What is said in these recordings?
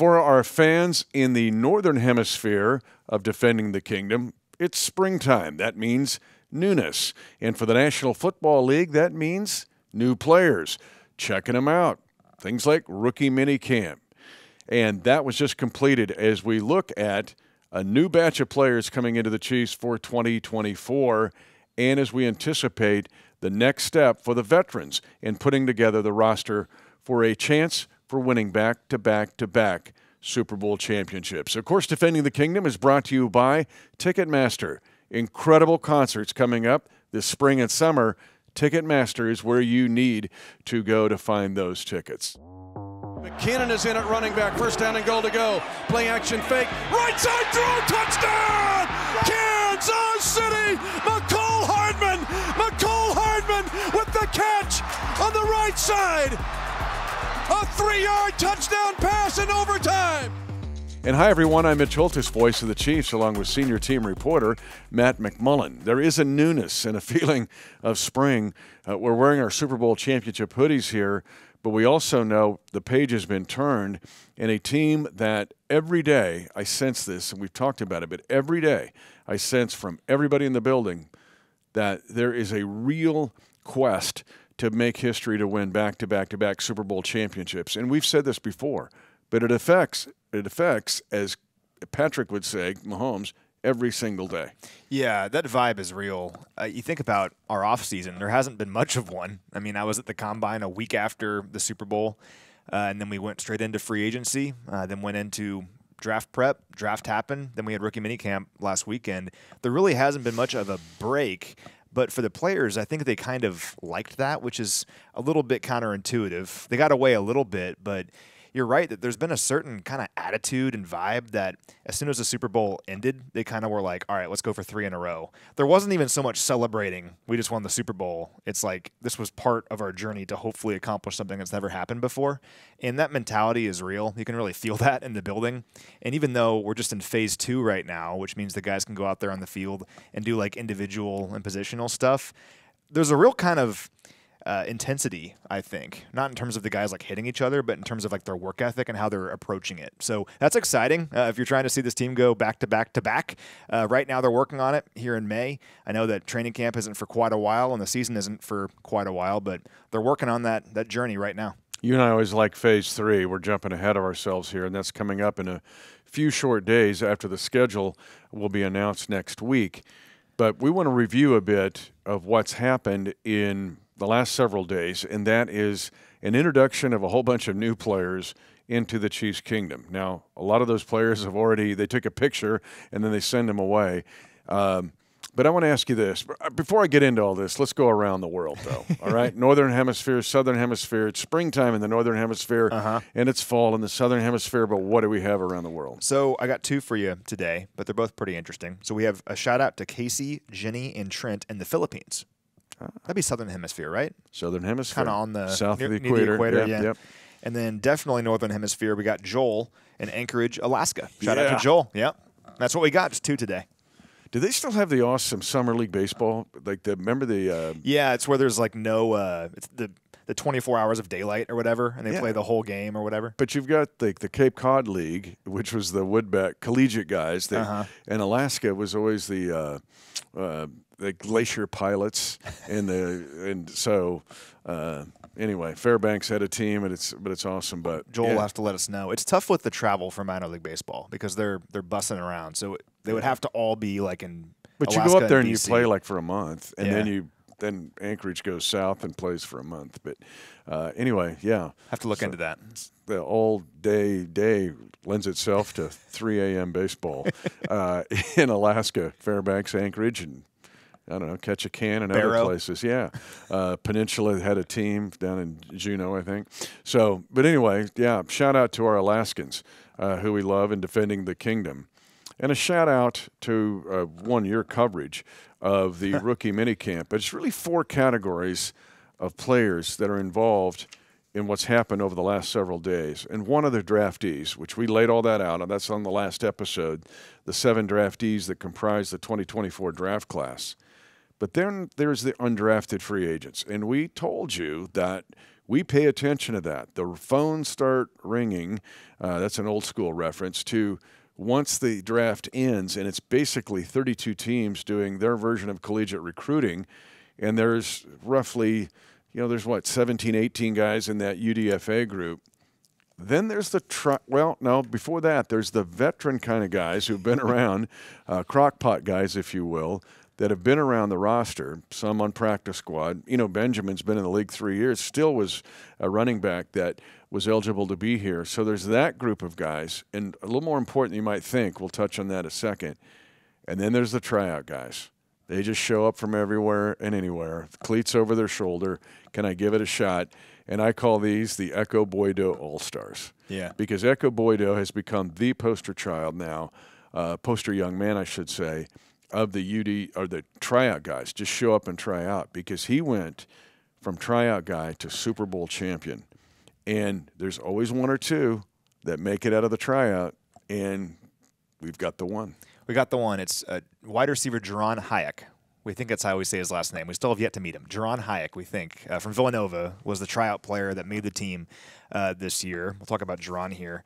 For our fans in the northern hemisphere of Defending the Kingdom, it's springtime. That means newness. And for the National Football League, that means new players. Checking them out. Things like rookie minicamp. And that was just completed as we look at a new batch of players coming into the Chiefs for 2024, and as we anticipate the next step for the veterans in putting together the roster for a chance for winning back-to-back-to-back Super Bowl championships. Of course, Defending the Kingdom is brought to you by Ticketmaster. Incredible concerts coming up this spring and summer. Ticketmaster is where you need to go to find those tickets. McKinnon is in at running back. First down and goal to go. Play action fake. Right side throw. Touchdown! Kansas City! McCole Hardman with the catch on the right side. A 3-yard touchdown pass in overtime. And hi, everyone. I'm Mitch Holthus, voice of the Chiefs, along with senior team reporter Matt McMullen. There is a newness and a feeling of spring. We're wearing our Super Bowl championship hoodies here, but we also know the page has been turned, and a team that every day I sense this, and we've talked about it, but every day I sense from everybody in the building that there is a real quest to make history to win back-to-back-to-back Super Bowl championships. And we've said this before, but it affects, as Patrick would say, Mahomes, every single day. Yeah, that vibe is real. You think about our offseason, there hasn't been much of one. I mean, I was at the Combine a week after the Super Bowl, and then we went straight into free agency, then went into draft prep, draft happened, then we had rookie minicamp last weekend. There really hasn't been much of a break. But for the players, I think they kind of liked that, which is a little bit counterintuitive. They got away a little bit, but you're right that there's been a certain kind of attitude and vibe that as soon as the Super Bowl ended, they kind of were like, all right, let's go for 3 in a row. There wasn't even so much celebrating. We just won the Super Bowl. It's like this was part of our journey to hopefully accomplish something that's never happened before. And that mentality is real. You can really feel that in the building. And even though we're just in phase 2 right now, which means the guys can go out there on the field and do like individual and positional stuff, there's a real kind of intensity, I think, not in terms of the guys like hitting each other, but in terms of like their work ethic and how they're approaching it. So that's exciting. If you're trying to see this team go back to back to back, right now they're working on it here in May. I know that training camp isn't for quite a while and the season isn't for quite a while, but they're working on that journey right now. You and I always like phase 3. We're jumping ahead of ourselves here, and that's coming up in a few short days after the schedule will be announced next week. But we want to review a bit of what's happened in the last several days, and that is an introduction of a whole bunch of new players into the Chiefs Kingdom. Now, a lot of those players have already, they took a picture and then they send them away. But I want to ask you this. Before I get into all this, let's go around the world, though, all right? Northern Hemisphere, Southern Hemisphere. It's springtime in the Northern Hemisphere, and it's fall in the Southern Hemisphere, but what do we have around the world? So I got 2 for you today, but they're both pretty interesting. So we have a shout-out to Casey, Jenny, and Trent in the Philippines. That'd be Southern Hemisphere, right? Southern Hemisphere. Kind of on the south near, of the equator. Near the equator, yep. And then definitely Northern Hemisphere, we got Joel in Anchorage, Alaska. Shout out to Joel. Yep. That's what we got, just 2 today. Do they still have the awesome Summer League baseball? Like, remember the yeah, it's where there's like no it's the 24 hours of daylight or whatever, and they play the whole game or whatever. But you've got the Cape Cod League, which was the Woodback collegiate guys. And Alaska was always the Glacier Pilots, and so anyway, Fairbanks had a team, and it's awesome. But Joel will have to let us know. It's tough with the travel for minor league baseball because they're bussing around, so they would have to all be like in. But Alaska you go up there and DC. you play like for a month, and then Anchorage goes south and plays for a month. But anyway, have to look into that. The all day lends itself to 3 a.m. baseball in Alaska, Fairbanks, Anchorage, and I don't know, catch a can and other places. Yeah. Peninsula had a team down in Juneau, I think. So, but anyway, shout out to our Alaskans who we love in Defending the Kingdom. And a shout out to your coverage of the rookie minicamp. But it's really 4 categories of players that are involved in what's happened over the last several days. And one of the draftees, which we laid all that out, and that's on the last episode, the 7 draftees that comprise the 2024 draft class. But then there's the undrafted free agents. And we told you that we pay attention to that. The phones start ringing. That's an old school reference to once the draft ends, and it's basically 32 teams doing their version of collegiate recruiting, and there's roughly, there's 17, 18 guys in that UDFA group. Then there's before that, there's the veteran kind of guys who've been around, crockpot guys, if you will, that have been around the roster, some on practice squad. Benjamin's been in the league 3 years, still was a running back that was eligible to be here. So there's that group of guys, and a little more important than you might think. We'll touch on that in a second. And then there's the tryout guys. They just show up from everywhere and anywhere, cleats over their shoulder. Can I give it a shot? And I call these the Echo Boydo All-Stars. Yeah. Because Echo Boydo has become the poster child now, poster young man, I should say, of the the tryout guys. Just show up and try out, because he went from tryout guy to Super Bowl champion. And there's always one or two that make it out of the tryout, and we've got the one. We got the one. It's wide receiver Jaron Hayek. We think that's how we say his last name. We still have yet to meet him. Jaron Hayek, we think, from Villanova, was the tryout player that made the team this year. We'll talk about Jaron here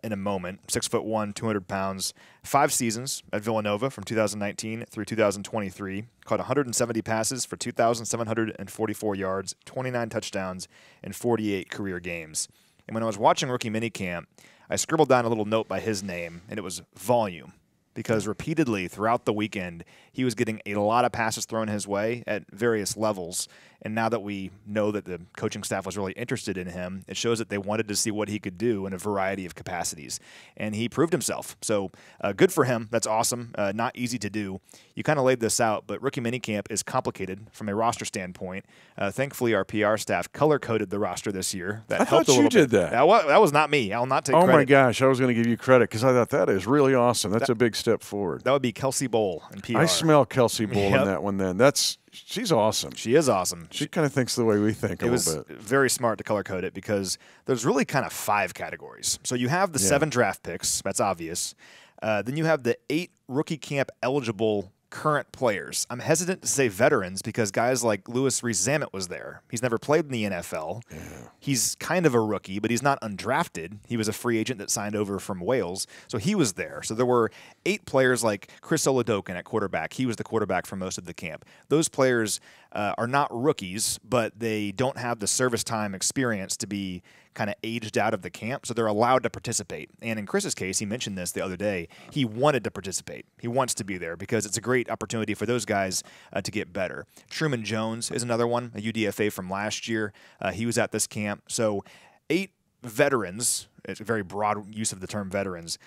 in a moment. 6'1", 200 pounds, 5 seasons at Villanova from 2019 through 2023. Caught 170 passes for 2,744 yards, 29 touchdowns, and 48 career games. And when I was watching rookie minicamp, I scribbled down a little note by his name, and it was volume. Because repeatedly throughout the weekend, he was getting a lot of passes thrown his way at various levels. And now that we know that the coaching staff was really interested in him, it shows that they wanted to see what he could do in a variety of capacities. And he proved himself. So good for him. That's awesome. Not easy to do. You kind of laid this out, but rookie minicamp is complicated from a roster standpoint. Thankfully, our PR staff color-coded the roster this year. That helped a little bit. That was not me. I'll not take credit. Oh, my gosh. I was going to give you credit because I thought that is really awesome. That's a big step forward. That would be Kelsey Bowl in PR. I smell Kelsey Bowl in that one then. She's awesome. She is awesome. She kind of thinks the way we think a little bit. It was very smart to color code it because there's really kind of 5 categories. So you have the 7 draft picks. That's obvious. Then you have the 8 rookie camp eligible current players. I'm hesitant to say veterans because guys like Louis Rees-Zammit was there. He's never played in the NFL. Yeah. He's kind of a rookie, but he's not undrafted. He was a free agent that signed over from Wales, so he was there. So there were 8 players like Chris Oladokin at quarterback. He was the quarterback for most of the camp. Those players are not rookies, but they don't have the service time experience to be kind of aged out of the camp, so they're allowed to participate. And in Chris's case, he mentioned this the other day, he wanted to participate. He wants to be there because it's a great opportunity for those guys to get better. Truman Jones is another one, a UDFA from last year. He was at this camp. So 8 veterans, it's a very broad use of the term veterans,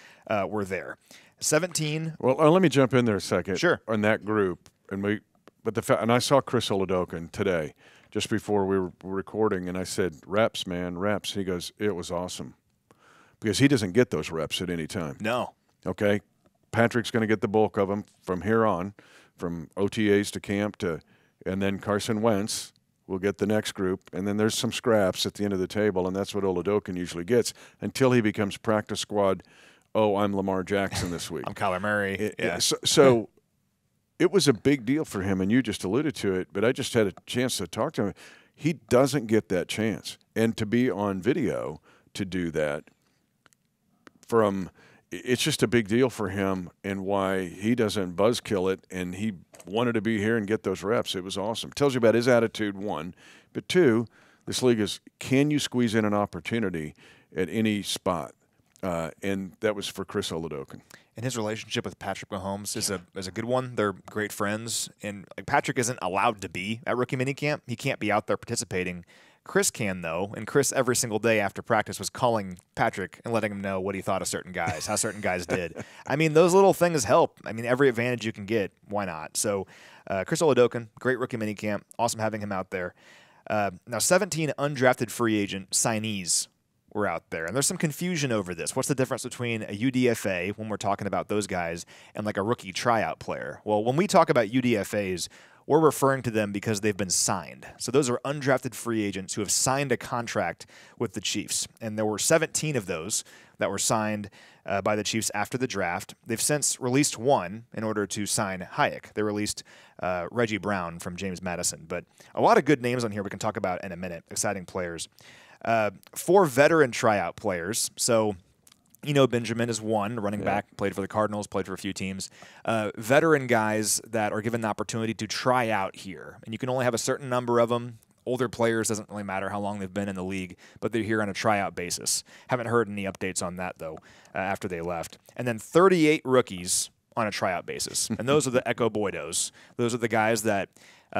were there. 17. Well, let me jump in there a second. Sure. On that group, and I saw Chris Oladokin today, just before we were recording, and I said, reps, man, reps. He goes, it was awesome. Because he doesn't get those reps at any time. No. Okay? Patrick's going to get the bulk of them from here on, from OTAs to camp and then Carson Wentz will get the next group, and then there's some scraps at the end of the table, and that's what Oladokin usually gets until he becomes practice squad. Oh, I'm Lamar Jackson this week. I'm Kyler Murray. So it was a big deal for him, and you just alluded to it, but I just had a chance to talk to him. He doesn't get that chance. And to be on video to do that, it's just a big deal for him and why he doesn't buzzkill it, and he wanted to be here and get those reps. It was awesome. Tells you about his attitude, 1. But 2, this league is, can you squeeze in an opportunity at any spot? And that was for Chris Oladokin. And his relationship with Patrick Mahomes is a good one. They're great friends. And Patrick isn't allowed to be at rookie minicamp. He can't be out there participating. Chris can, though. And Chris, every single day after practice, was calling Patrick and letting him know what he thought of certain guys, how certain guys did. I mean, those little things help. I mean, every advantage you can get, why not? So Chris Oladokin, great rookie minicamp. Awesome having him out there. Now, 17 undrafted free agent signees were out there. And there's some confusion over this. What's the difference between a UDFA, when we're talking about those guys, and like a rookie tryout player? Well, when we talk about UDFAs, we're referring to them because they've been signed. So those are undrafted free agents who have signed a contract with the Chiefs. And there were 17 of those that were signed by the Chiefs after the draft. They've since released one in order to sign Hayek. They released Reggie Brown from James Madison. But a lot of good names on here we can talk about in a minute, exciting players. 4 veteran tryout players. So Benjamin is one, running back, played for the Cardinals, played for a few teams. Veteran guys that are given the opportunity to try out here. And you can only have a certain number of them. Older players, doesn't really matter how long they've been in the league, but they're here on a tryout basis. Haven't heard any updates on that, though, after they left. And then 38 rookies on a tryout basis. And those are the Echo Boydos. Those are the guys that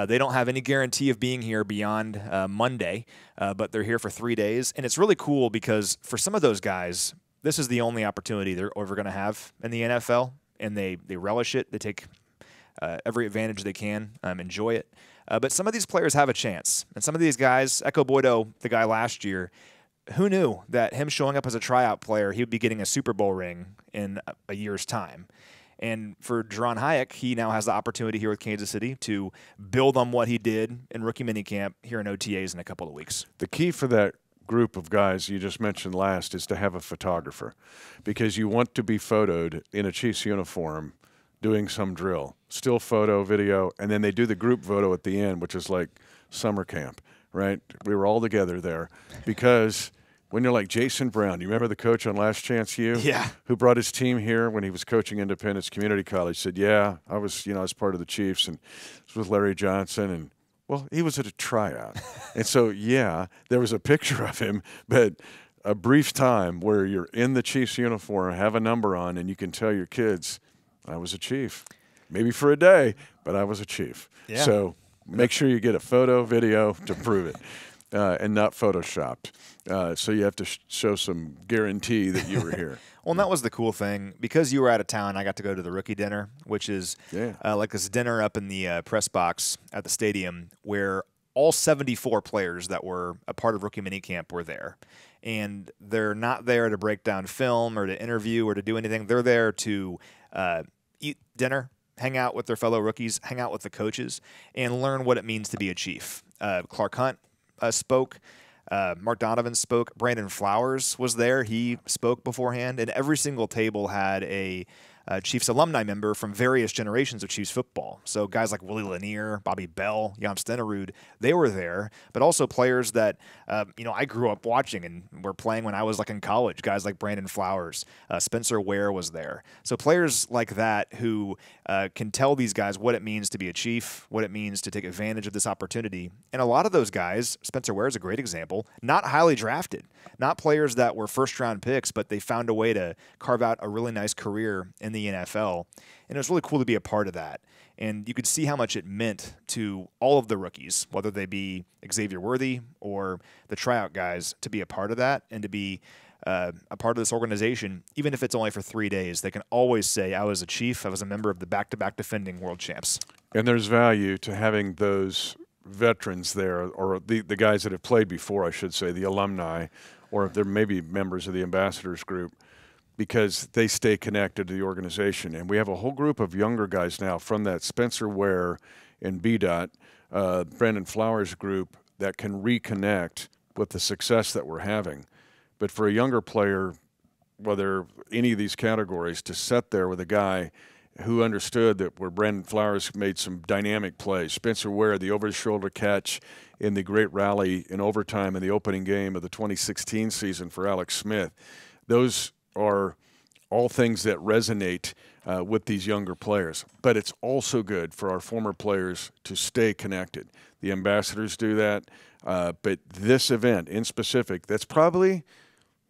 they don't have any guarantee of being here beyond Monday, but they're here for 3 days. And it's really cool because for some of those guys, this is the only opportunity they're ever going to have in the NFL, and they relish it. They take every advantage they can, enjoy it. But some of these players have a chance. And some of these guys, Echo Boydo, the guy last year, who knew that him showing up as a tryout player, he would be getting a Super Bowl ring in a year's time. And for Jaron Hayek, he now has the opportunity here with Kansas City to build on what he did in rookie minicamp here in OTAs in a couple of weeks. The key for that group of guys you just mentioned last is to have a photographer, because you want to be photoed in a Chiefs uniform doing some drill, still photo, video, and then they do the group photo at the end, which is like summer camp, right? We were all together there because when you're like Jason Brown, you remember the coach on Last Chance U? Yeah. Who brought his team here when he was coaching Independence Community College, said, yeah, I was part of the Chiefs, and it was with Larry Johnson, and well, he was at a tryout. And so, yeah, there was a picture of him, but a brief time where you're in the Chiefs uniform, have a number on, and you can tell your kids, I was a Chief. Maybe for a day, but I was a Chief. Yeah. So make sure you get a photo, video to prove it, and not Photoshopped. So you have to show some guarantee that you were here. Well, and that was the cool thing. Because you were out of town, I got to go to the rookie dinner, which is like this dinner up in the press box at the stadium where all 74 players that were a part of rookie minicamp were there. And they're not there to break down film or to interview or to do anything. They're there to eat dinner, hang out with their fellow rookies, hang out with the coaches, and learn what it means to be a Chief. Clark Hunt spoke. Mark Donovan spoke. Brandon Flowers was there. He spoke beforehand. And every single table had a Chiefs alumni member from various generations of Chiefs football. So guys like Willie Lanier, Bobby Bell, Jan Stenerud, they were there. But also players that, I grew up watching and were playing when I was in college. Guys like Brandon Flowers, Spencer Ware was there. So players like that who can tell these guys what it means to be a Chief, what it means to take advantage of this opportunity. And a lot of those guys, Spencer Ware is a great example, not highly drafted, not players that were first-round picks, but they found a way to carve out a really nice career in the NFL, and it was really cool to be a part of that. And you could see how much it meant to all of the rookies, whether they be Xavier Worthy or the tryout guys, to be a part of that and to be a part of this organization, even if it's only for 3 days. They can always say, I was a Chief, I was a member of the back-to-back defending world champs. And there's value to having those veterans there, or the guys that have played before, I should say, the alumni, or if they're maybe members of the ambassadors group, because they stay connected to the organization. And we have a whole group of younger guys now from that Spencer Ware and BDOT, Brandon Flowers group, that can reconnect with the success that we're having. But for a younger player, whether any of these categories, to sit there with a guy who understood that where Brandon Flowers made some dynamic plays, Spencer Ware, the over-the-shoulder catch in the great rally in overtime in the opening game of the 2016 season for Alex Smith, those are all things that resonate with these younger players. But it's also good for our former players to stay connected. The ambassadors do that. But this event in specific, that's probably,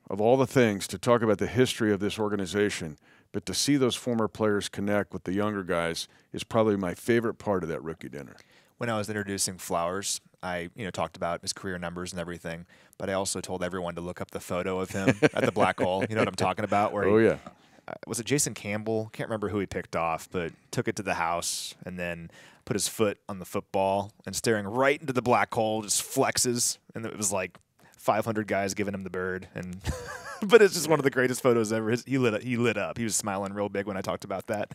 of all the things, to talk about the history of this organization, but to see those former players connect with the younger guys is probably my favorite part of that rookie dinner. When I was introducing Flowers, I talked about his career numbers and everything, but I also told everyone to look up the photo of him at the Black Hole. You know what I'm talking about? Where was it Jason Campbell? Can't remember who he picked off, but took it to the house and then put his foot on the football and staring right into the black hole, just flexes, and it was like 500 guys giving him the bird. And but it's just one of the greatest photos ever. He lit up. He was smiling real big when I talked about that.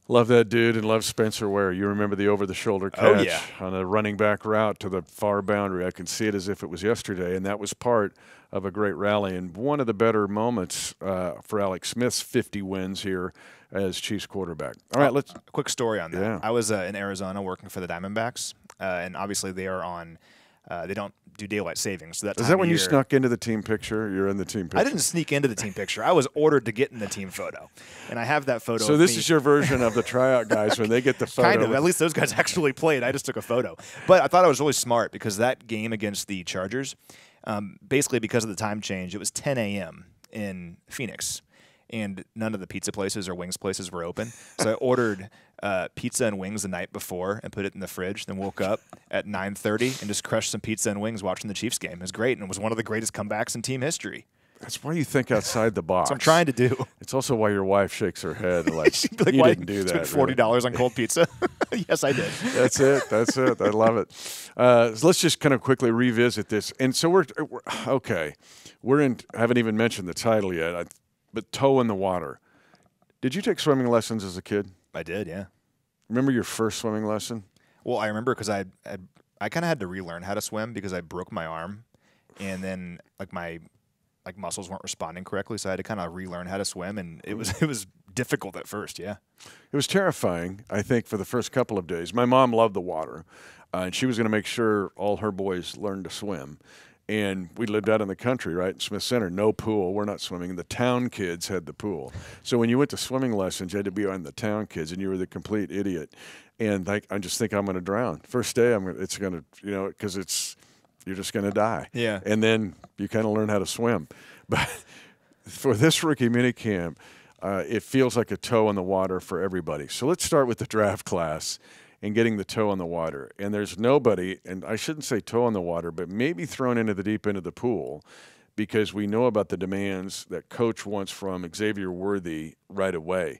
Love that dude and love Spencer Ware. You remember the over-the-shoulder catch on a running back route to the far boundary. I can see it as if it was yesterday, and that was part of a great rally and one of the better moments for Alex Smith's 50 wins here as Chiefs quarterback. All right, let's – a quick story on that. Yeah. I was in Arizona working for the Diamondbacks, and obviously they are on they don't do daylight savings. So is that when you snuck into the team picture? You're in the team picture. I didn't sneak into the team picture. I was ordered to get in the team photo, and I have that photo. So this is your version of the tryout guys when they get the photo. Kind of. At least those guys actually played. I just took a photo. But I thought I was really smart because that game against the Chargers, basically because of the time change, it was 10 a.m. in Phoenix, and none of the pizza places or wings places were open. So I ordered pizza and wings the night before and put it in the fridge, then woke up at 9:30 and just crushed some pizza and wings watching the Chiefs game. It was great, and it was one of the greatest comebacks in team history. That's why you think outside the box. That's what I'm trying to do. It's also why your wife shakes her head like, like you didn't do that. Spent $40 on cold pizza. Yes, I did. That's it. That's it. I love it. So let's just kind of quickly revisit this. And so we're okay. We're in. I haven't even mentioned the title yet. But toe in the water. Did you take swimming lessons as a kid? I did. Yeah. Remember your first swimming lesson? Well, I remember because I kind of had to relearn how to swim because I broke my arm, and then my muscles weren't responding correctly, so I had to kind of relearn how to swim, and it was difficult at first. Yeah, it was terrifying. I think for the first couple of days, my mom loved the water, and she was going to make sure all her boys learned to swim. And we lived out in the country, right, in Smith Center. No pool. We're not swimming. The town kids had the pool. So when you went to swimming lessons, you had to be on the town kids, and you were the complete idiot. And I just think I'm going to drown. First day, it's going to, because you're just going to die. Yeah. And then you kind of learn how to swim. But for this rookie minicamp, it feels like a toe in the water for everybody. So let's start with the draft class and getting the toe in the water. And there's nobody, and I shouldn't say toe in the water, but maybe thrown into the deep end of the pool because we know about the demands that Coach wants from Xavier Worthy right away.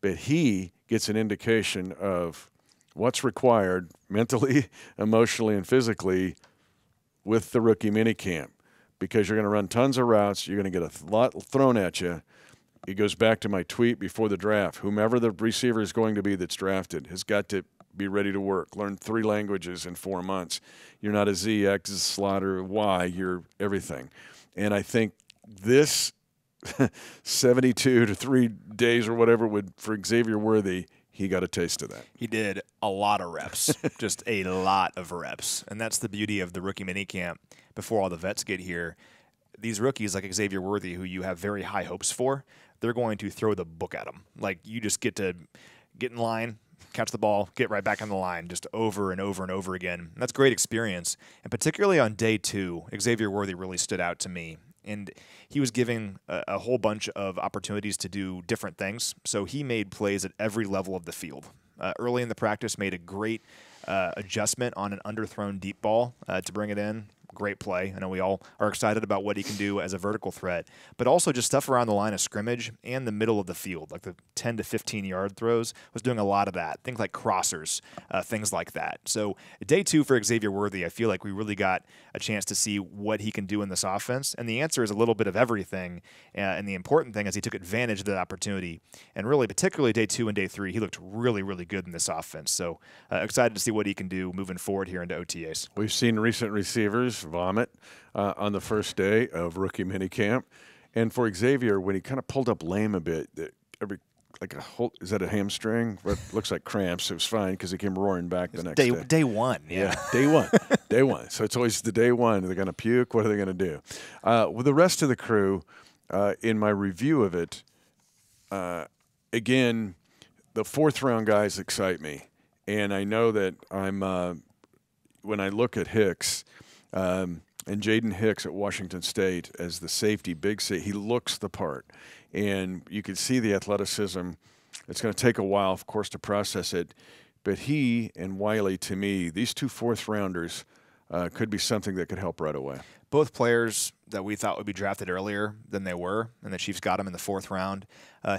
But he gets an indication of what's required mentally, emotionally, and physically with the rookie minicamp because you're going to run tons of routes. You're going to get a lot thrown at you. It goes back to my tweet before the draft. Whomever the receiver is going to be that's drafted has got to be ready to work. Learn 3 languages in 4 months. You're not a Z, X, slot, Y. You're everything. And I think this 72 to 3 days or whatever for Xavier Worthy, he got a taste of that. He did a lot of reps, just a lot of reps. And that's the beauty of the rookie minicamp before all the vets get here. These rookies like Xavier Worthy, who you have very high hopes for, they're going to throw the book at them. Like, you just get to get in line, catch the ball, get right back on the line, just over and over and over again. And that's great experience. And particularly on day 2, Xavier Worthy really stood out to me. And he was giving a whole bunch of opportunities to do different things. So he made plays at every level of the field. Early in the practice, made a great adjustment on an underthrown deep ball to bring it in. Great play. I know we all are excited about what he can do as a vertical threat, but also just stuff around the line of scrimmage and the middle of the field, like the 10 to 15-yard throws, was doing a lot of that. Things like crossers, things like that. So day 2 for Xavier Worthy, I feel like we really got a chance to see what he can do in this offense, and the answer is a little bit of everything, and the important thing is he took advantage of that opportunity, and really, particularly day 2 and day 3, he looked really, really good in this offense. So excited to see what he can do moving forward here into OTAs. We've seen recent receivers vomit on the first day of rookie minicamp. And for Xavier, when he kind of pulled up lame a bit, is that a hamstring? What looks like cramps. It was fine because he came roaring back the next day. Day 1, yeah. Day 1. Day 1. So it's always the day 1. They're going to puke. What are they going to do? With the rest of the crew, in my review of it, again, the 4th-round guys excite me. And I know that when I look at Hicks, and Jaden Hicks at Washington State as the safety, big safety, he looks the part. And you can see the athleticism. It's going to take a while, of course, to process it. But he and Wiley, to me, these 2 4th-rounders could be something that could help right away. Both players that we thought would be drafted earlier than they were, and the Chiefs got him in the 4th round.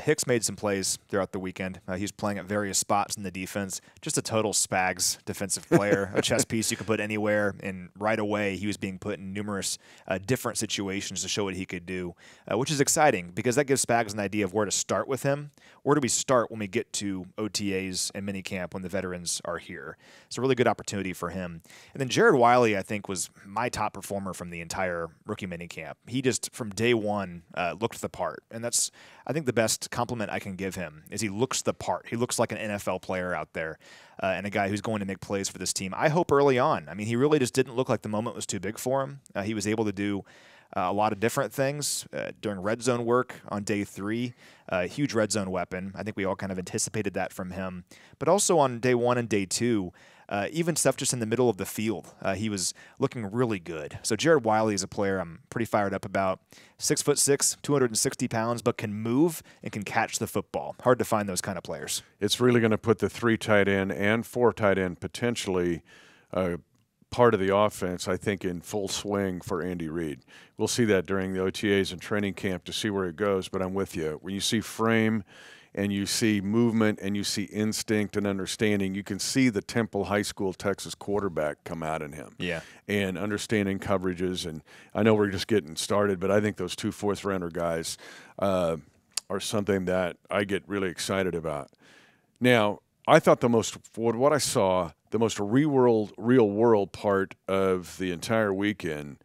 Hicks made some plays throughout the weekend. He was playing at various spots in the defense. Just a total Spags defensive player, a chess piece you could put anywhere, and right away he was being put in numerous different situations to show what he could do, which is exciting because that gives Spags an idea of where to start with him. Where do we start when we get to OTAs and minicamp when the veterans are here? It's a really good opportunity for him. And then Jared Wiley, I think, was my top performer from the entire rookie minicamp. He just, from day one, looked the part. And that's, I think, the best compliment I can give him is he looks the part. He looks like an NFL player out there and a guy who's going to make plays for this team. I hope early on. I mean, he really just didn't look like the moment was too big for him. He was able to do a lot of different things during red zone work on day 3. Huge red zone weapon. I think we all kind of anticipated that from him. But also on day 1 and day 2, even stuff just in the middle of the field, he was looking really good. So Jared Wiley is a player I'm pretty fired up about. 6'6", 260 pounds, but can move and can catch the football. Hard to find those kind of players. It's really going to put the 3 tight end and 4 tight end potentially part of the offense, I think, in full swing for Andy Reid. We'll see that during the OTAs and training camp to see where it goes, but I'm with you. When you see frame and you see movement and you see instinct and understanding, you can see the Temple High School Texas quarterback come out in him. Yeah. And understanding coverages. And I know we're just getting started, but I think those 2 fourth-rounder guys are something that I get really excited about. Now, I thought what I saw, the most real-world part of the entire weekend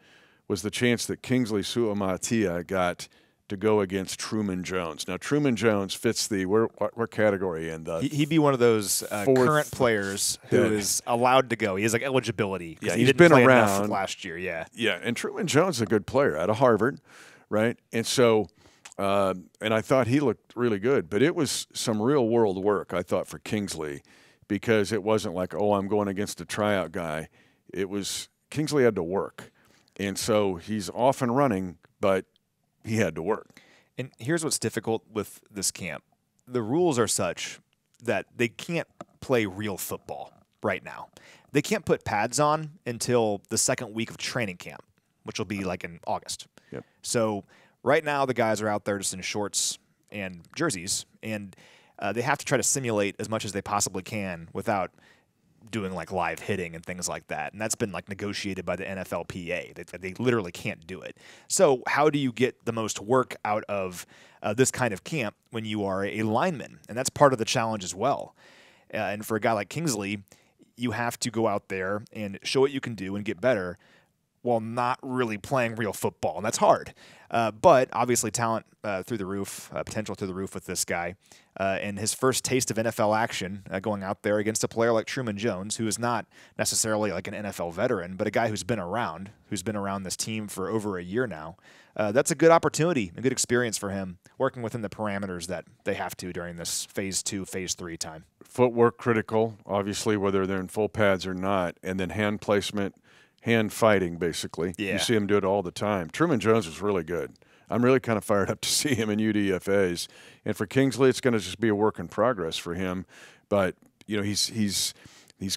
was the chance that Kingsley Suamaitea got to go against Truman Jones. Now, Truman Jones fits the what category in the? He'd be one of those current players who is allowed to go. He has like eligibility. Yeah, he he's didn't been play around enough last year. Yeah, yeah, and Truman Jones is a good player out of Harvard, right? And so, and I thought he looked really good, but it was some real world work I thought for Kingsley, because it wasn't like, oh, I'm going against a tryout guy. It was Kingsley had to work, and so he's off and running, but he had to work. And here's what's difficult with this camp. The rules are such that they can't play real football right now. They can't put pads on until the 2nd week of training camp, which will be like in August. Yep. So right now the guys are out there just in shorts and jerseys, and they have to try to simulate as much as they possibly can without doing like live hitting and things like that. And that's been like negotiated by the NFLPA. They literally can't do it. So how do you get the most work out of this kind of camp when you are a lineman? And that's part of the challenge as well. And for a guy like Kingsley, you have to go out there and show what you can do and get better while not really playing real football. And that's hard. But obviously talent through the roof, potential through the roof with this guy. And his first taste of NFL action going out there against a player like Truman Jones, who is not necessarily like an NFL veteran, but a guy who's been around this team for over a year now. That's a good opportunity, a good experience for him, working within the parameters that they have to during this phase 2, phase 3 time. Footwork critical, obviously, whether they're in full pads or not, and then hand placement, hand fighting, basically. Yeah. You see him do it all the time. Truman Jones was really good. I'm really kind of fired up to see him in UDFAs. And for Kingsley, it's going to just be a work in progress for him. But, you know, he's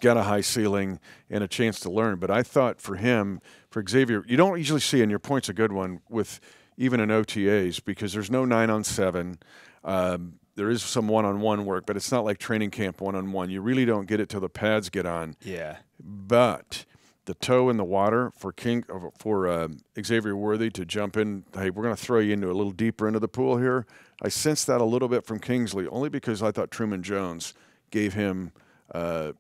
got a high ceiling and a chance to learn. But I thought for him, for Xavier, you don't usually see, and your point's a good one, with even in OTAs, because there's no 9-on-7. There is some one-on-one work, but it's not like training camp one-on-one. You really don't get it till the pads get on. Yeah. But the toe in the water for Xavier Worthy to jump in, hey, we're going to throw you into a little deeper into the pool here. I sensed that a little bit from Kingsley, only because I thought Truman Jones gave him an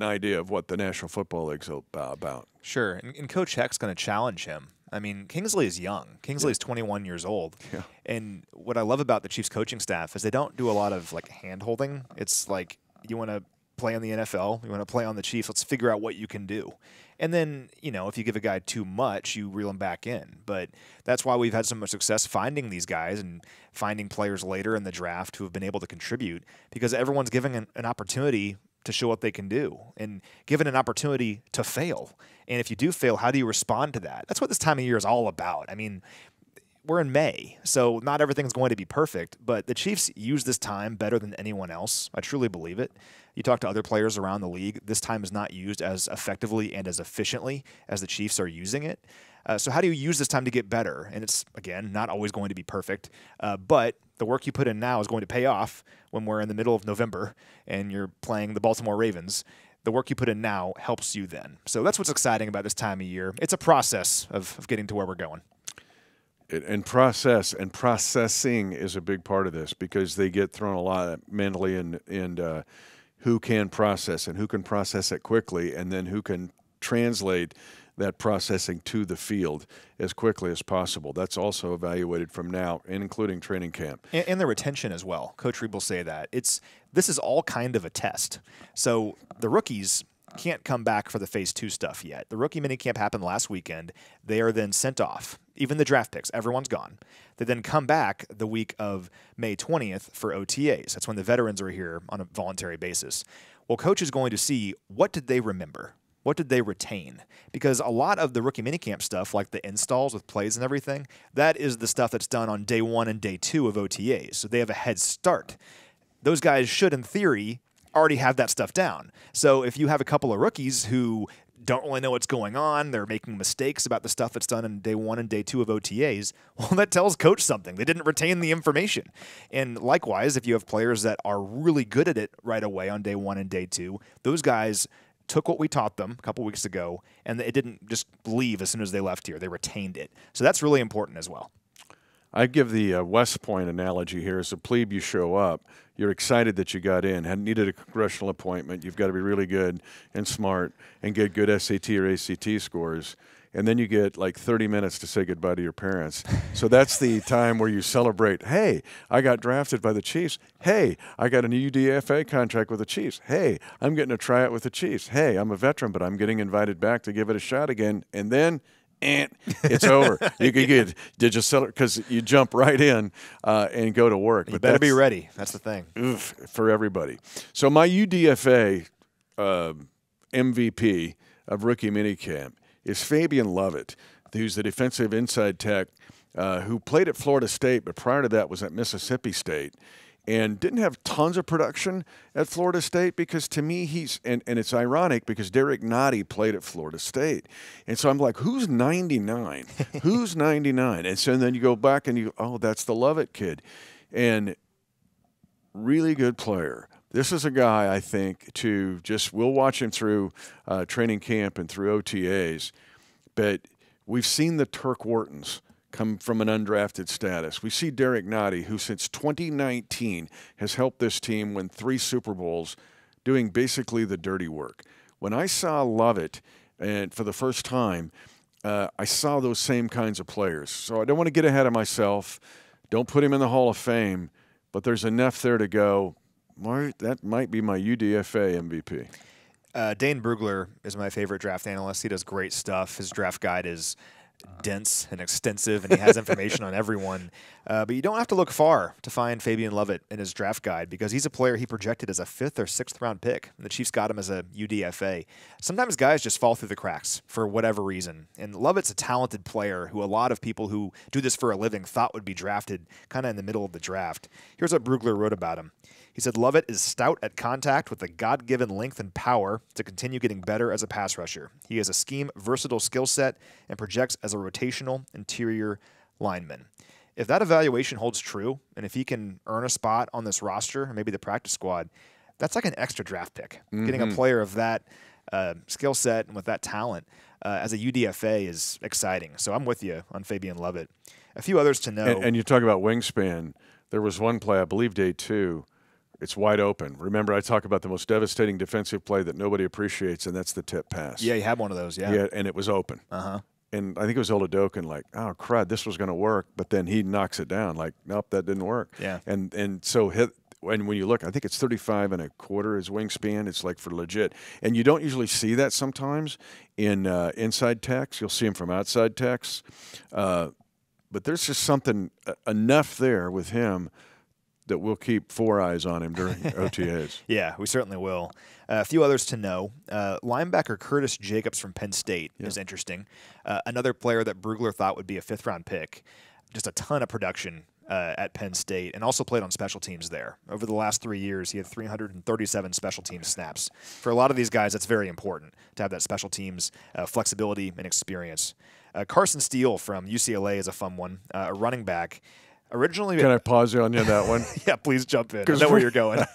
idea of what the National Football League's about. Sure, and Coach Heck's going to challenge him. I mean, Kingsley is young. Kingsley is 21 years old. Yeah. And what I love about the Chiefs coaching staff is they don't do a lot of like hand-holding. It's like, you want to play on the NFL, you want to play on the Chiefs, let's figure out what you can do. And then, you know, if you give a guy too much, you reel him back in. But that's why we've had so much success finding these guys and finding players later in the draft who have been able to contribute, because everyone's given an opportunity to show what they can do and given an opportunity to fail. And if you do fail, how do you respond to that? That's what this time of year is all about. I mean, we're in May, so not everything's going to be perfect, but the Chiefs use this time better than anyone else. I truly believe it. You talk to other players around the league, this time is not used as effectively and as efficiently as the Chiefs are using it. So how do you use this time to get better? And it's, again, not always going to be perfect, but the work you put in now is going to pay off when we're in the middle of November and you're playing the Baltimore Ravens. The work you put in now helps you then. So that's what's exciting about this time of year. It's a process of getting to where we're going. And processing is a big part of this because they get thrown a lot mentally and who can process and who can process it quickly and then who can translate that processing to the field as quickly as possible. That's also evaluated from now, and including training camp. And the retention as well. Coach Reeb will say that. This is all kind of a test. So the rookies can't come back for the Phase 2 stuff yet. The rookie minicamp happened last weekend. They are then sent off. Even the draft picks, everyone's gone. They then come back the week of May 20th for OTAs. That's when the veterans are here on a voluntary basis. Well, Coach is going to see what did they remember? What did they retain? Because a lot of the rookie minicamp stuff, like the installs with plays and everything, that is the stuff that's done on day 1 and day 2 of OTAs. So they have a head start. Those guys should, in theory, already have that stuff down. So if you have a couple of rookies who don't really know what's going on, they're making mistakes about the stuff that's done in day 1 and day 2 of OTAs, well, that tells Coach something. They didn't retain the information. And likewise, if you have players that are really good at it right away on day 1 and day 2, those guys took what we taught them a couple weeks ago, and it didn't just leave as soon as they left here. They retained it. So that's really important as well. I give the West Point analogy here. As a plebe, you show up. You're excited that you got in. Hadn't needed a congressional appointment. You've got to be really good and smart and get good SAT or ACT scores. And then you get like 30 minutes to say goodbye to your parents. So that's the time where you celebrate, hey, I got drafted by the Chiefs. Hey, I got a new UDFA contract with the Chiefs. Hey, I'm getting a tryout with the Chiefs. Hey, I'm a veteran, but I'm getting invited back to give it a shot again. And then it's over. You did you celebrate because you jump right in and go to work. You better be ready. That's the thing. For everybody. So my UDFA MVP of rookie minicamp is Fabian Lovett, who's the defensive inside tech who played at Florida State, but prior to that was at Mississippi State. And didn't have tons of production at Florida State because to me and it's ironic because Derek Nottie played at Florida State. And so I'm like, who's 99? Who's 99? And so then you go back and oh, that's the Lovett kid. And really good player. This is a guy I think we'll watch him through training camp and through OTAs. But we've seen the Turk Whartons come from an undrafted status. We see Derek Nottie, who since 2019 has helped this team win 3 Super Bowls, doing basically the dirty work. When I saw Lovett, and for the first time, I saw those same kinds of players. So I don't want to get ahead of myself. Don't put him in the Hall of Fame, but there's enough there to go, that might be my UDFA MVP. Dane Brugler is my favorite draft analyst. He does great stuff. His draft guide is dense and extensive, and he has information on everyone. But you don't have to look far to find Fabian Lovett in his draft guide because he's a player he projected as a 5th or 6th round pick. And the Chiefs got him as a UDFA. Sometimes guys just fall through the cracks for whatever reason. And Lovett's a talented player who a lot of people who do this for a living thought would be drafted kind of in the middle of the draft. Here's what Brugler wrote about him. He said, Lovett is stout at contact with a God-given length and power to continue getting better as a pass rusher. He has a scheme-versatile skill set and projects as a rotational interior lineman. If that evaluation holds true, and if he can earn a spot on this roster, or maybe the practice squad, that's like an extra draft pick. Mm-hmm. Getting a player of that skill set and with that talent as a UDFA is exciting. So I'm with you on Fabian Lovett. A few others to know. And you talk about wingspan. There was one play, I believe day 2, it's wide open. Remember, I talk about the most devastating defensive play that nobody appreciates, and that's the tip pass. Yeah, you had one of those, yeah. And it was open. Uh-huh. And I think it was Oladokin like, oh, crud, this was going to work. But then he knocks it down like, nope, that didn't work. Yeah. And so when you look, I think it's 35 1/4 is wingspan. It's like for legit. And you don't usually see that sometimes in inside techs. You'll see them from outside techs. But there's just something enough there with him that we'll keep 4 eyes on him during OTAs. Yeah, we certainly will. A few others to know. Linebacker Curtis Jacobs from Penn State is interesting. Another player that Brugler thought would be a 5th-round pick. just a ton of production at Penn State, and also played on special teams there. Over the last 3 years, he had 337 special teams snaps. For a lot of these guys, that's very important to have that special teams flexibility and experience. Carson Steele from UCLA is a fun one, a running back. Originally, can I pause you on that one? Yeah, please jump in. I know where you're going.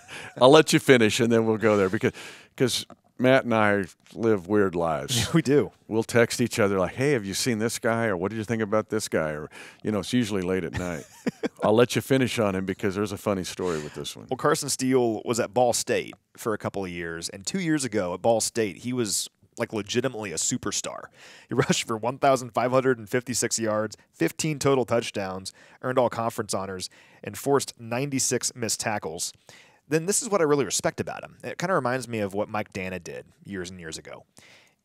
I'll let you finish, and then we'll go there because Matt and I live weird lives. We do. We'll text each other like, "Hey, have you seen this guy?" or "What did you think about this guy?" or it's usually late at night. I'll let you finish on him because there's a funny story with this one. Well, Carson Steele was at Ball State for a couple of years, and 2 years ago at Ball State, he was like legitimately a superstar. He rushed for 1,556 yards, 15 total touchdowns, earned all conference honors, and forced 96 missed tackles. Then this is what I really respect about him. It kind of reminds me of what Mike Dana did years and years ago.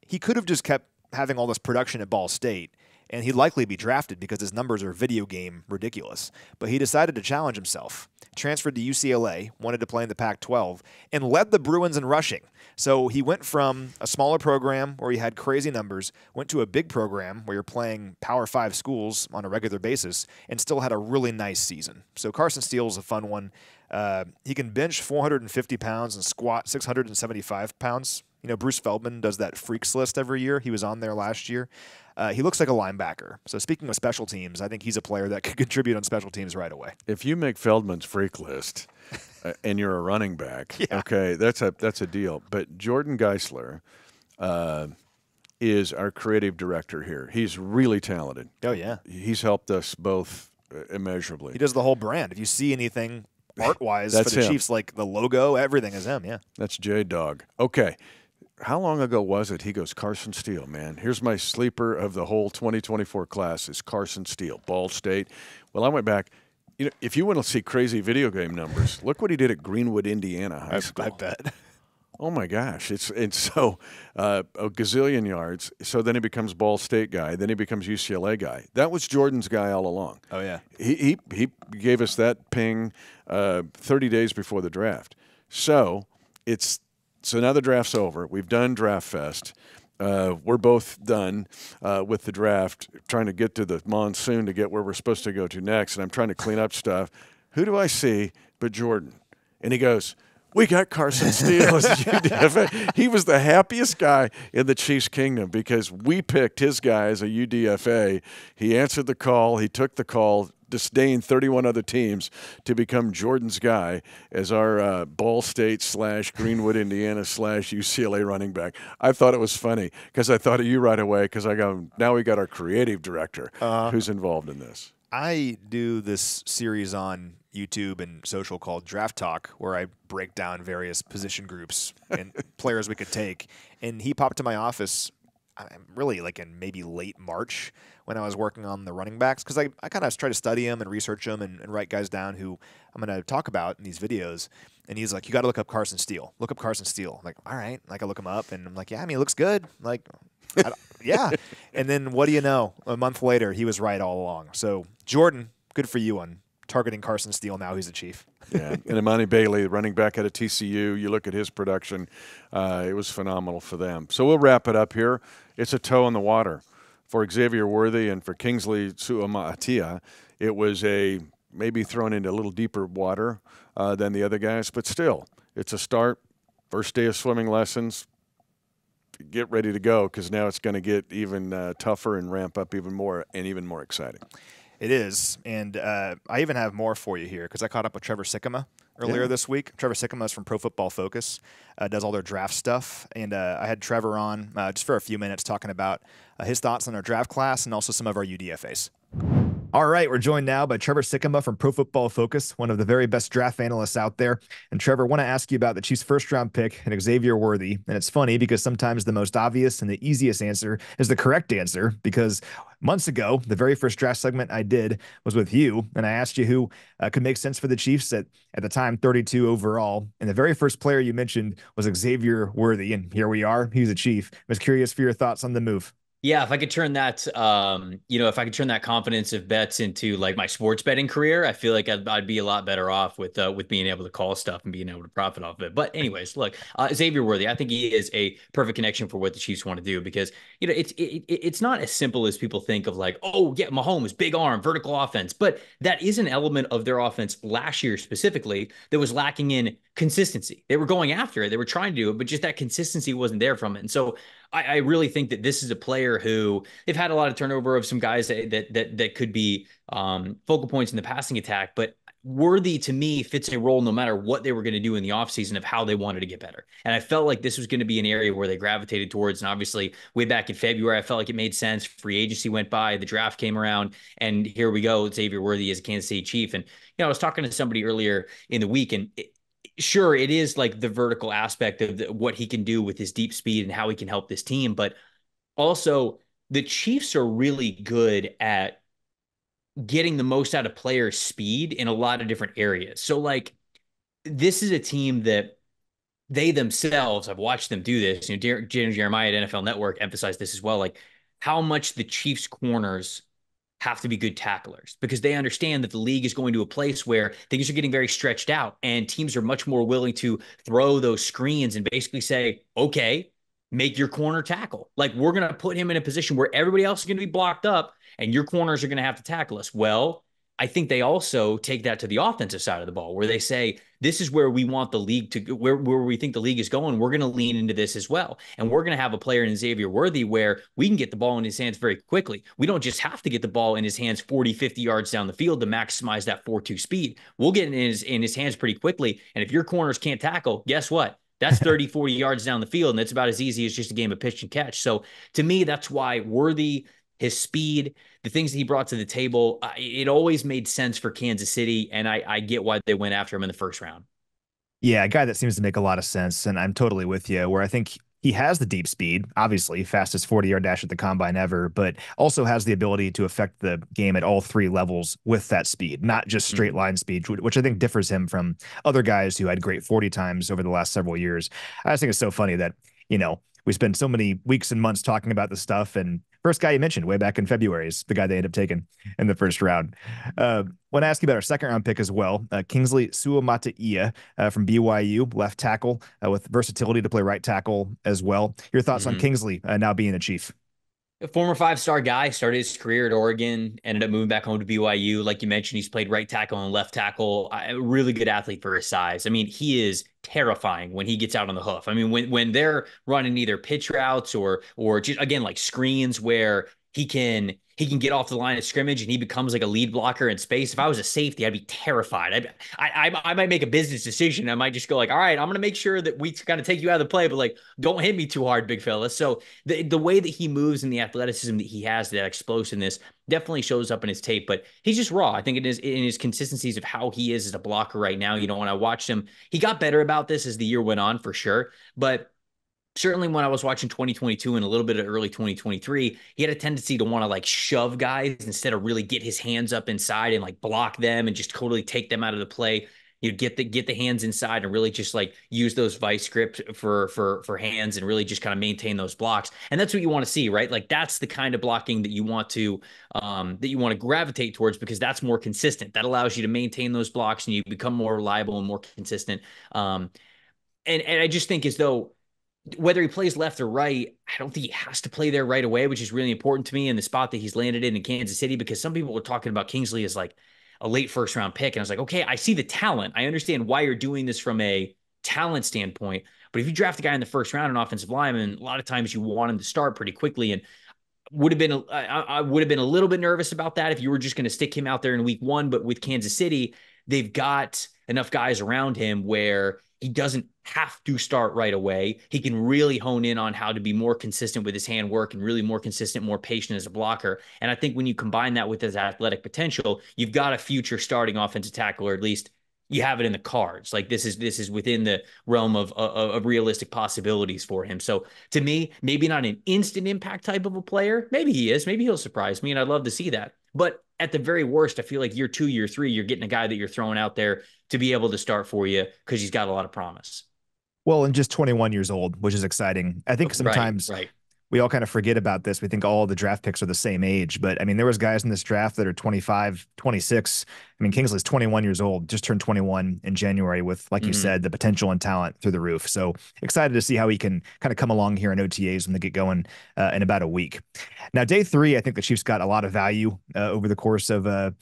He could have just kept having all this production at Ball State, and he'd likely be drafted because his numbers are video game ridiculous. But he decided to challenge himself, transferred to UCLA, wanted to play in the Pac-12, and led the Bruins in rushing. So he went from a smaller program where he had crazy numbers, went to a big program where you're playing Power 5 schools on a regular basis, and still had a really nice season. So Carson Steele is a fun one. He can bench 450 pounds and squat 675 pounds. Bruce Feldman does that freaks list every year. He was on there last year. He looks like a linebacker. So speaking of special teams, I think he's a player that could contribute on special teams right away. If you make Feldman's freak list and you're a running back, okay, that's a deal. But Jordan Geisler is our creative director here. He's really talented. Oh, yeah. He's helped us both immeasurably. He does the whole brand. If you see anything art-wise for the him. Chiefs, like the logo, everything is him, yeah. That's J-Dog. Okay. How long ago was it? He goes, Carson Steele, man. Here's my sleeper of the whole 2024 class is Carson Steele, Ball State. Well, I went back. If you want to see crazy video game numbers, look what he did at Greenwood, Indiana High School. I bet. Oh, my gosh. It's so a gazillion yards. So then he becomes Ball State guy. Then he becomes UCLA guy. That was Jordan's guy all along. Oh, yeah. He gave us that ping 30 days before the draft. So now the draft's over. We've done Draft Fest. We're both done with the draft, trying to get to the monsoon to get where we're supposed to go to next, and I'm trying to clean up stuff. Who do I see but Jordan? And he goes, "We got Carson Steele as UDFA." He was the happiest guy in the Chiefs kingdom because we picked his guy as a UDFA. He answered the call. He took the call, disdained 31 other teams to become Jordan's guy as our Ball State / Greenwood, Indiana / UCLA running back. I thought it was funny because I thought of you right away because now we got our creative director who's involved in this. I do this series on YouTube and social called Draft Talk, where I break down various position groups and players we could take. And he popped to my office really like in maybe late March when I was working on the running backs, because I kind of try to study them and research them and write guys down who I'm going to talk about in these videos. And he's like, "You got to look up Carson Steele. Look up Carson Steele." I'm like, "All right." Like, I look him up, and I'm like, "Yeah, I mean, it looks good." Like, yeah. And then what do you know? A month later, he was right all along. So, Jordan, good for you on targeting Carson Steele. Now he's a Chief. Yeah, and Imani Bailey, running back out of TCU, you look at his production, it was phenomenal for them. So we'll wrap it up here. It's a toe in the water. For Xavier Worthy and for Kingsley Suama'atia, it was maybe thrown into a little deeper water than the other guys, but still, it's a start. First day of swimming lessons. Get ready to go because now it's going to get even tougher and ramp up even more exciting. It is, and I even have more for you here because I caught up with Trevor Sikkema earlier this week. Trevor Sikkema is from Pro Football Focus, does all their draft stuff, and I had Trevor on just for a few minutes talking about his thoughts on our draft class and also some of our UDFAs. All right, we're joined now by Trevor Sikkema from Pro Football Focus, one of the very best draft analysts out there. And Trevor, I want to ask you about the Chiefs' first-round pick and Xavier Worthy. And it's funny because sometimes the most obvious and the easiest answer is the correct answer, because months ago, the very first draft segment I did was with you, and I asked you who could make sense for the Chiefs at the time, 32 overall. And the very first player you mentioned was Xavier Worthy, and here we are. He's a Chief. I was curious for your thoughts on the move. Yeah, if I could turn that, if I could turn that confidence of bets into like my sports betting career, I feel like I'd be a lot better off with being able to call stuff and being able to profit off of it. But anyways, look, Xavier Worthy, I think he is a perfect connection for what the Chiefs want to do because it's not as simple as people think of like, oh yeah, Mahomes, big arm, vertical offense, but that is an element of their offense last year specifically that was lacking in consistency. They were going after it, they were trying to do it, but just that consistency wasn't there from it, and so. I really think that this is a player who they've had a lot of turnover of some guys that could be focal points in the passing attack, but Worthy to me fits a role no matter what they were going to do in the offseason of how they wanted to get better. And I felt like this was going to be an area where they gravitated towards. And obviously, way back in February, I felt like it made sense. Free agency went by, the draft came around, and here we go. Xavier Worthy is a Kansas City Chief. And, I was talking to somebody earlier in the week, and sure, it is like the vertical aspect of what he can do with his deep speed and how he can help this team. But also, the Chiefs are really good at getting the most out of players' speed in a lot of different areas. So, like, this is a team that they themselves, I've watched them do this. Jeremiah at NFL Network emphasized this as well, like how much the Chiefs corners have to be good tacklers because they understand that the league is going to a place where things are getting very stretched out and teams are much more willing to throw those screens and basically say, okay, make your corner tackle. Like we're going to put him in a position where everybody else is going to be blocked up and your corners are going to have to tackle us. Well, I think they also take that to the offensive side of the ball where they say, this is where we want the league to where we think the league is going. We're going to lean into this as well. And we're going to have a player in Xavier Worthy where we can get the ball in his hands very quickly. We don't just have to get the ball in his hands 40, 50 yards down the field to maximize that 4-2 speed. We'll get it in his hands pretty quickly. And if your corners can't tackle, guess what? That's 30, 40 yards down the field. And that's about as easy as just a game of pitch and catch. So to me, that's why Worthy, his speed, the things that he brought to the table, it always made sense for Kansas City, and I get why they went after him in the first round. Yeah, a guy that seems to make a lot of sense, and I'm totally with you, where I think he has the deep speed, obviously, fastest 40-yard dash at the combine ever, but also has the ability to affect the game at all three levels with that speed, not just straight line speed, which I think differs him from other guys who had great 40 times over the last several years. I just think it's so funny that, we spend so many weeks and months talking about this stuff, and first guy you mentioned way back in February is the guy they ended up taking in the first round. Want to ask you about our second round pick as well. Kingsley Suamataia from BYU, left tackle with versatility to play right tackle as well. Your thoughts on Kingsley now being a Chief? A former five-star guy, started his career at Oregon, ended up moving back home to BYU. Like you mentioned, he's played right tackle and left tackle. A really good athlete for his size. I mean, he is terrifying when he gets out on the hoof. I mean, when they're running either pitch routes or just again like screens where he can get off the line of scrimmage and he becomes like a lead blocker in space. If I was a safety, I'd be terrified. I might make a business decision. I might just go like, all right, I'm going to make sure that we kind of take you out of the play, but like, don't hit me too hard, big fella. So the way that he moves and the athleticism that he has, that explosiveness definitely shows up in his tape, but he's just raw. I think it is in his consistencies of how he is as a blocker right now. When I watched him, he got better about this as the year went on for sure. But certainly when I was watching 2022 and a little bit of early 2023, he had a tendency to want to like shove guys instead of really get his hands up inside and like block them and just totally take them out of the play. You get the hands inside and really just like use those vice grips for hands and really just kind of maintain those blocks. And that's what you want to see, right? Like that's the kind of blocking that you want to gravitate towards because that's more consistent. That allows you to maintain those blocks and you become more reliable and more consistent. And I just think as though whether he plays left or right, I don't think he has to play there right away, which is really important to me in the spot that he's landed in Kansas City, because some people were talking about Kingsley as like a late first round pick. And I was like, okay, I see the talent. I understand why you're doing this from a talent standpoint. But if you draft a guy in the first round, an offensive lineman, a lot of times you want him to start pretty quickly. And I would have been a little bit nervous about that if you were just going to stick him out there in week one. But with Kansas City, they've got enough guys around him where he doesn't have to start right away. He can really hone in on how to be more consistent with his hand work and really more consistent, more patient as a blocker. And I think when you combine that with his athletic potential, you've got a future starting offensive tackle, or at least you have it in the cards. Like this is within the realm of realistic possibilities for him. So to me, maybe not an instant impact type of a player. Maybe he is. Maybe he'll surprise me, and I'd love to see that. But at the very worst, I feel like year 2, year 3, you're getting a guy that you're throwing out there to be able to start for you because he's got a lot of promise. Well, and just 21 years old, which is exciting. I think sometimes right. we all kind of forget about this. We think all the draft picks are the same age, but I mean, there was guys in this draft that are 25, 26. I mean, Kingsley's 21 years old, just turned 21 in January with, like you said, the potential and talent through the roof. So excited to see how he can kind of come along here in OTAs when they get going in about a week. Now, day 3, I think the Chiefs got a lot of value over the course of the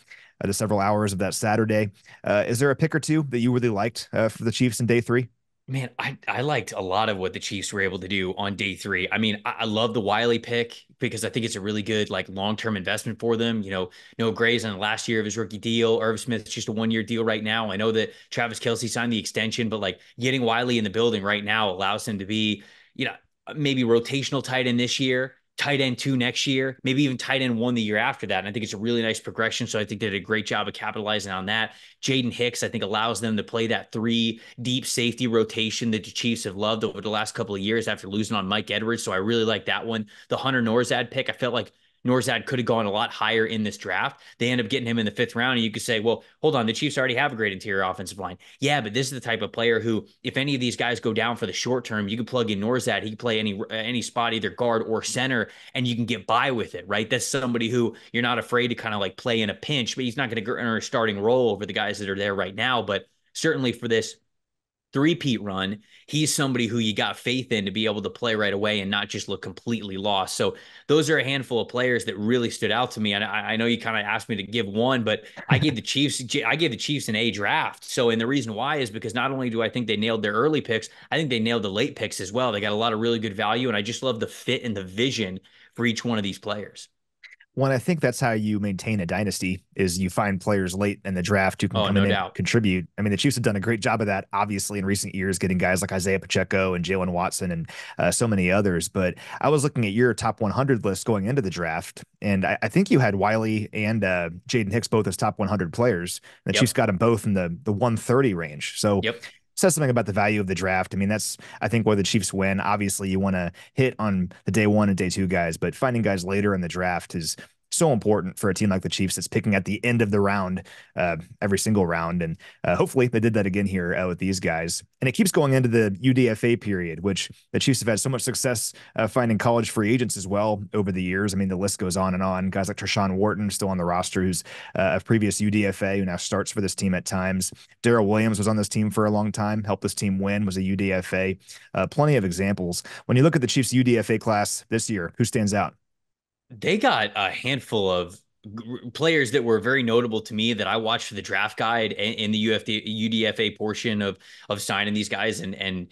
several hours of that Saturday. Is there a pick or two that you really liked for the Chiefs in day 3? Man, I liked a lot of what the Chiefs were able to do on day 3. I mean, I love the Wiley pick because I think it's a really good like long-term investment for them. You know, Noah Gray's on the last year of his rookie deal. Irv Smith's just a 1-year deal right now. I know that Travis Kelce signed the extension, but like getting Wiley in the building right now allows him to be, you know, maybe rotational tight end this year, tight end 2 next year, maybe even tight end 1 the year after that. And I think it's a really nice progression. So I think they did a great job of capitalizing on that. Jaden Hicks, I think, allows them to play that 3 deep safety rotation that the Chiefs have loved over the last couple of years after losing on Mike Edwards. So I really like that one. The Hunter Norzad pick, I felt like Norzad could have gone a lot higher in this draft. They end up getting him in the 5th round. And you could say, well, hold on, the Chiefs already have a great interior offensive line. Yeah, but this is the type of player who, if any of these guys go down for the short term, you can plug in Norzad. He can play any spot, either guard or center, and you can get by with it, right? That's somebody who you're not afraid to kind of like play in a pinch, but he's not going to earn a starting role over the guys that are there right now. But certainly for this 3-peat run, he's somebody who you got faith in to be able to play right away and not just look completely lost. So those are a handful of players that really stood out to me. And I know you kind of asked me to give one, but I gave the Chiefs an A draft. So, and the reason why is because not only do I think they nailed their early picks, I think they nailed the late picks as well. They got a lot of really good value, and I just love the fit and the vision for each one of these players. Well, I think that's how you maintain a dynasty is you find players late in the draft who can come in and contribute. I mean, the Chiefs have done a great job of that, obviously, in recent years, getting guys like Isaiah Pacheco and Jalen Watson and so many others. But I was looking at your top 100 list going into the draft, and I think you had Wiley and Jaden Hicks both as top 100 players. The Chiefs got them both in the 130 range. So says something about the value of the draft. I mean, that's, I think, where the Chiefs win. Obviously, you want to hit on the day 1 and day 2 guys, but finding guys later in the draft is so important for a team like the Chiefs that's picking at the end of the round, every single round. And hopefully they did that again here with these guys. And it keeps going into the UDFA period, which the Chiefs have had so much success finding college free agents as well over the years. I mean, the list goes on and on. Guys like Treshaun Wharton still on the roster, who's a previous UDFA who now starts for this team at times. Darrell Williams was on this team for a long time, helped this team win, was a UDFA. Plenty of examples. When you look at the Chiefs UDFA class this year, who stands out? They got a handful of players that were very notable to me that I watched for the draft guide in the UDFA portion of signing these guys. And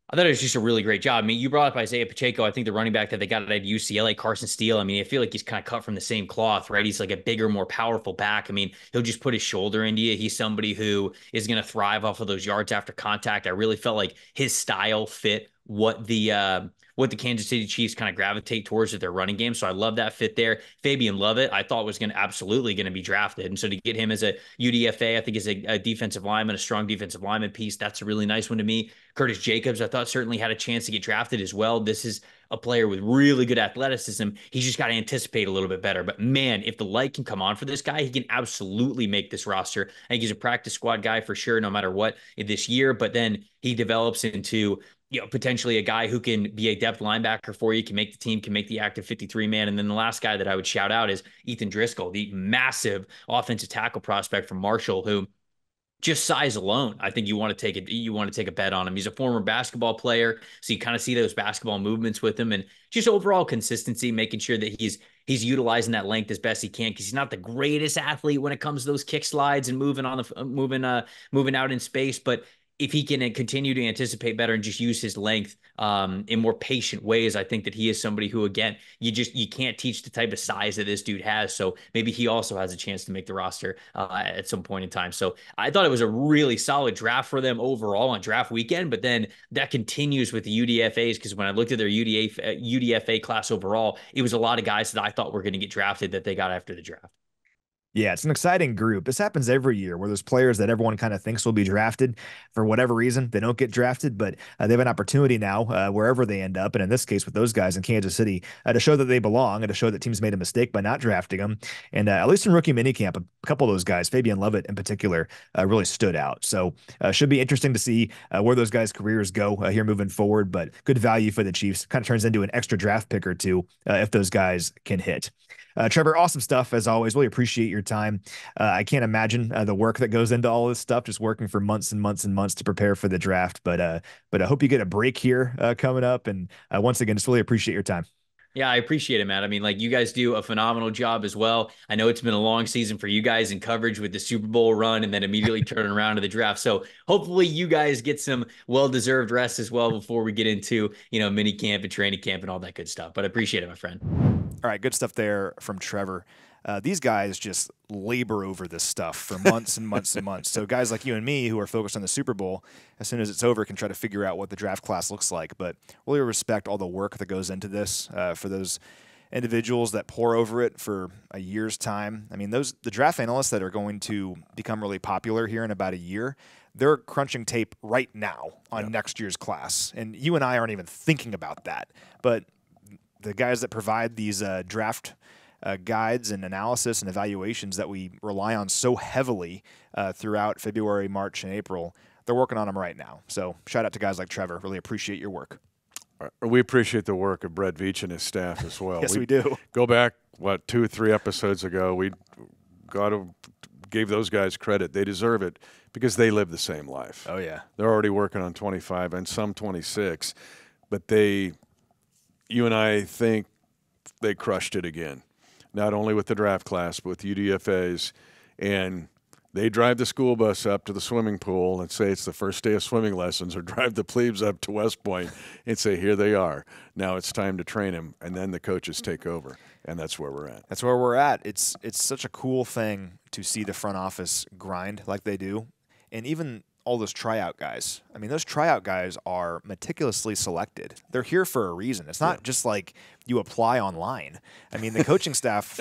I thought it was just a really great job. I mean, you brought up Isaiah Pacheco. I think the running back that they got at UCLA, Carson Steele. I mean, I feel like he's kind of cut from the same cloth, right? He's like a bigger, more powerful back. I mean, he'll just put his shoulder into you. He's somebody who is going to thrive off of those yards after contact. I really felt like his style fit what the Kansas City Chiefs kind of gravitate towards with their running game. So I love that fit there. Fabian Lovett, I thought was absolutely going to be drafted. And so to get him as a UDFA, I think is a defensive lineman, a strong defensive lineman piece. That's a really nice one to me. Curtis Jacobs, I thought certainly had a chance to get drafted as well. This is a player with really good athleticism. He's just got to anticipate a little bit better. But man, if the light can come on for this guy, he can absolutely make this roster. I think he's a practice squad guy for sure, no matter what this year. But then he develops into potentially a guy who can be a depth linebacker for you, can make the team, can make the active 53 man. And then the last guy that I would shout out is Ethan Driscoll, the massive offensive tackle prospect from Marshall, who just size alone, I think you want to take a bet on him. He's a former basketball player, so you kind of see those basketball movements with him, and just overall consistency, making sure that he's utilizing that length as best he can, because he's not the greatest athlete when it comes to those kick slides and moving out in space, but if he can continue to anticipate better and just use his length in more patient ways, I think that he is somebody who, again, you can't teach the type of size that this dude has. So maybe he also has a chance to make the roster at some point in time. So I thought it was a really solid draft for them overall on draft weekend, but then that continues with the UDFAs, because when I looked at their UDFA class overall, it was a lot of guys that I thought were going to get drafted that they got after the draft. Yeah, it's an exciting group. This happens every year where there's players that everyone kind of thinks will be drafted for whatever reason. They don't get drafted, but they have an opportunity now wherever they end up. And in this case, with those guys in Kansas City, to show that they belong and to show that teams made a mistake by not drafting them. And at least in rookie minicamp, a couple of those guys, Fabian Lovett in particular, really stood out. So should be interesting to see where those guys' careers go here moving forward. But good value for the Chiefs. Kind of turns into an extra draft pick or two if those guys can hit. Trevor, awesome stuff as always. Really appreciate your time. I can't imagine the work that goes into all this stuff, just working for months and months and months to prepare for the draft. But I hope you get a break here coming up. And once again, just really appreciate your time. Yeah, I appreciate it, Matt. I mean, like, you guys do a phenomenal job as well. I know it's been a long season for you guys in coverage with the Super Bowl run and then immediately turning around to the draft. So hopefully you guys get some well-deserved rest as well before we get into, mini camp and training camp and all that good stuff. But I appreciate it, my friend. All right, good stuff there from Trevor. These guys just labor over this stuff for months and months and months. So guys like you and me who are focused on the Super Bowl, as soon as it's over, can try to figure out what the draft class looks like. But really respect all the work that goes into this for those individuals that pour over it for a year's time. I mean, the draft analysts that are going to become really popular here in about a year, they're crunching tape right now on next year's class. And you and I aren't even thinking about that. But the guys that provide these draft guides and analysis and evaluations that we rely on so heavily throughout February, March, and April, they're working on them right now. So shout out to guys like Trevor. Really appreciate your work. We appreciate the work of Brett Veach and his staff as well. Yes, we do. Go back, 2 or 3 episodes ago, we gave those guys credit. They deserve it because they live the same life. Oh, yeah. They're already working on 25 and some 26, but you and I think they crushed it again, not only with the draft class, but with UDFAs. And they drive the school bus up to the swimming pool and say it's the first day of swimming lessons, or drive the plebes up to West Point and say, here they are. Now it's time to train them, and then the coaches take over, and that's where we're at. That's where we're at. It's such a cool thing to see the front office grind like they do, and even all those tryout guys. I mean, those tryout guys are meticulously selected. They're here for a reason. It's not just like you apply online. I mean, the coaching staff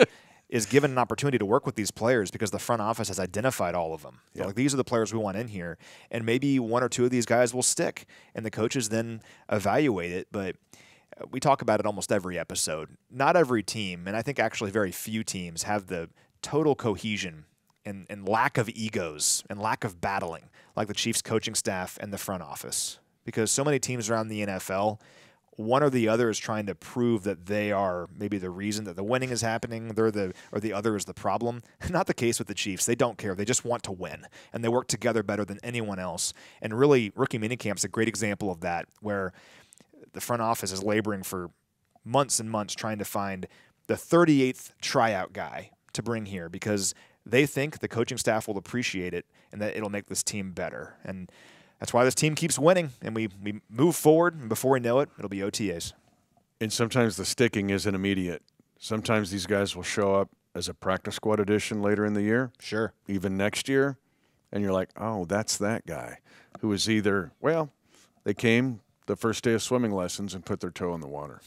is given an opportunity to work with these players because the front office has identified all of them. Like, these are the players we want in here, and maybe 1 or 2 of these guys will stick, and the coaches then evaluate it. But we talk about it almost every episode. Not every team, and I think actually very few teams, have the total cohesion and lack of egos and lack of battling like the Chiefs coaching staff and the front office. Because so many teams around the NFL, one or the other is trying to prove that they are maybe the reason that the winning is happening, or the other is the problem. Not the case with the Chiefs. They don't care. They just want to win, and they work together better than anyone else. And really, rookie minicamp is a great example of that, where the front office is laboring for months and months trying to find the 38th tryout guy to bring here, because they think the coaching staff will appreciate it and that it'll make this team better. And that's why this team keeps winning, and we move forward, and before we know it, it'll be OTAs. And sometimes the sticking isn't immediate. Sometimes these guys will show up as a practice squad addition later in the year. Sure. Even next year. And you're like, oh, that's that guy who was either, they came the first day of swimming lessons and put their toe in the water.